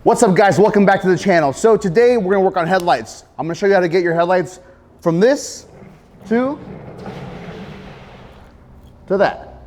What's up guys, welcome back to the channel. So today we're gonna work on headlights. I'm gonna show you how to get your headlights from this to that.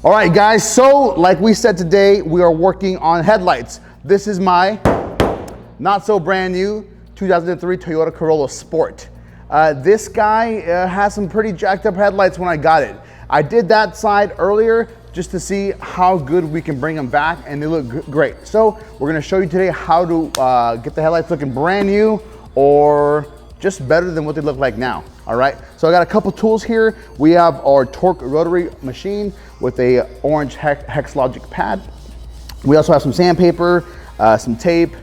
All right guys, so like we said today, we are working on headlights. This is my not so brand new 2003 Toyota Corolla Sport. This guy has some pretty jacked up headlights when I got it. I did that side earlier just to see how good we can bring them back, and they look great. So we're gonna show you today how to get the headlights looking brand new or just better than what they look like now. All right, so I got a couple tools here. We have our TORQ Rotary machine with a orange hex logic pad. We also have some sandpaper, some tape,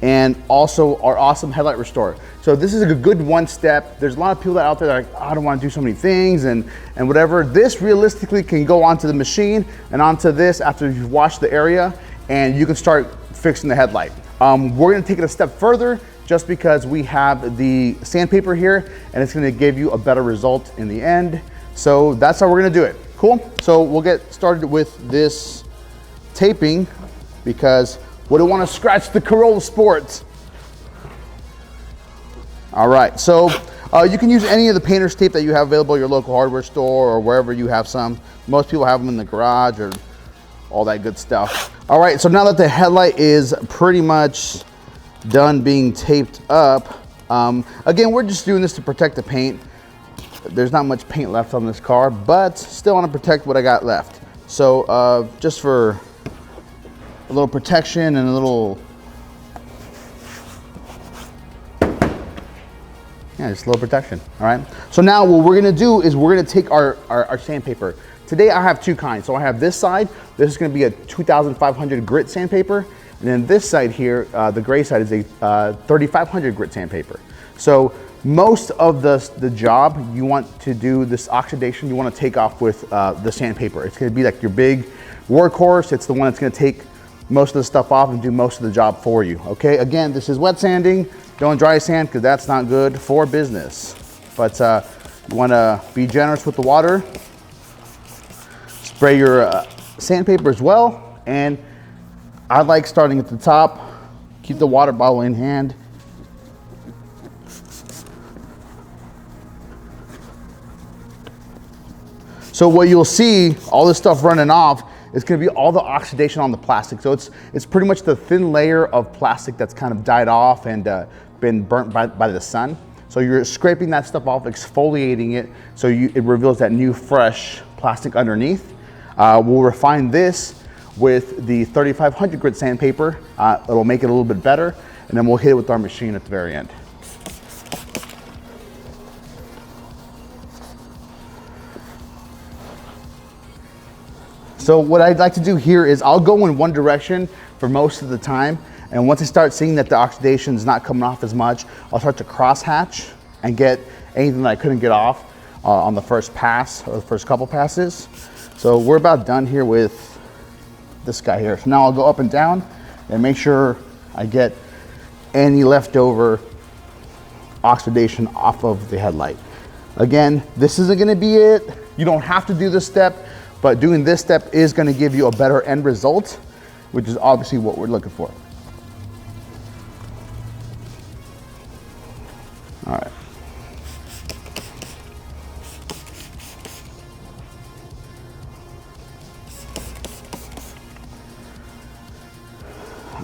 and also our awesome headlight restorer. So this is a good one step. There's a lot of people out there that are like, oh, I don't want to do so many things and whatever. This realistically can go onto the machine and onto this after you've washed the area, and you can start fixing the headlight. We're gonna take it a step further just because we have the sandpaper here, and it's gonna give you a better result in the end. So that's how we're gonna do it. Cool? So we'll get started with this taping because we don't want to scratch the Corolla Sport. All right, so you can use any of the painter's tape that you have available at your local hardware store or wherever you have some. Most people have them in the garage or all that good stuff. All right, so now that the headlight is pretty much done being taped up, again, we're just doing this to protect the paint. There's not much paint left on this car, but still want to protect what I got left. So just for a little protection and a little, yeah, just a little protection. All right, so now what we're gonna do is we're gonna take our sandpaper. Today I have two kinds. So I have this side, this is gonna be a 2500 grit sandpaper, and then this side here, the gray side, is a 3500 grit sandpaper. So most of the job you want to do, this oxidation, you want to take off with the sandpaper. It's gonna be like your big workhorse. It's the one that's gonna take most of the stuff off and do most of the job for you. Okay, again, this is wet sanding. Don't dry sand because that's not good for business. But you want to be generous with the water. Spray your sandpaper as well. And I like starting at the top. Keep the water bottle in hand. So what you'll see, all this stuff running off, it's gonna be all the oxidation on the plastic. So it's pretty much the thin layer of plastic that's kind of died off and been burnt by the sun. So you're scraping that stuff off, exfoliating it, so it reveals that new fresh plastic underneath. We'll refine this with the 3500 grit sandpaper. It'll make it a little bit better, and then we'll hit it with our machine at the very end. So what I'd like to do here is I'll go in one direction for most of the time, and once I start seeing that the oxidation is not coming off as much, I'll start to cross hatch and get anything that I couldn't get off on the first pass or the first couple passes. So we're about done here with this guy here. So now I'll go up and down and make sure I get any leftover oxidation off of the headlight. Again, this isn't gonna be it. You don't have to do this step, but doing this step is going to give you a better end result, which is obviously what we're looking for. All right.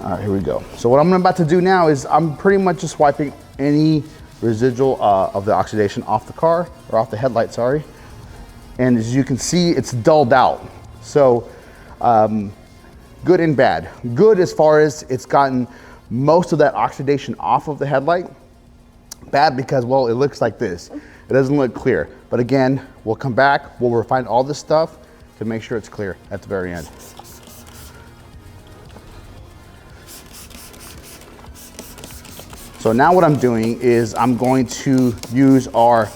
All right, here we go. So what I'm about to do now is I'm pretty much just wiping any residual of the oxidation off the car, or off the headlight, sorry. And as you can see, it's dulled out. So good and bad. Good as far as it's gotten most of that oxidation off of the headlight. Bad because, well, it looks like this. It doesn't look clear. But again, we'll come back, we'll refine all this stuff to make sure it's clear at the very end. So now what I'm doing is I'm going to use our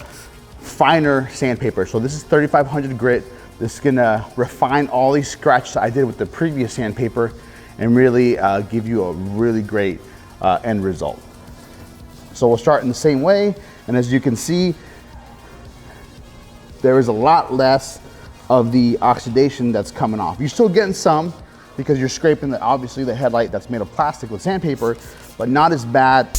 finer sandpaper. So this is 3500 grit. This is gonna refine all these scratches I did with the previous sandpaper and really give you a really great end result. So we'll start in the same way, and as you can see, there is a lot less of the oxidation that's coming off. You're still getting some because you're scraping obviously the headlight that's made of plastic with sandpaper, but not as bad.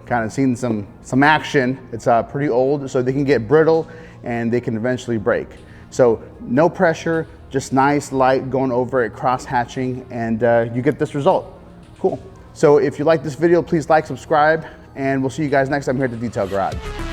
kind of seen some action. It's pretty old, so they can get brittle and they can eventually break. So no pressure, just nice light going over it, cross hatching, and you get this result. Cool. So if you like this video, please like, subscribe, and we'll see you guys next time here at the Detail Garage.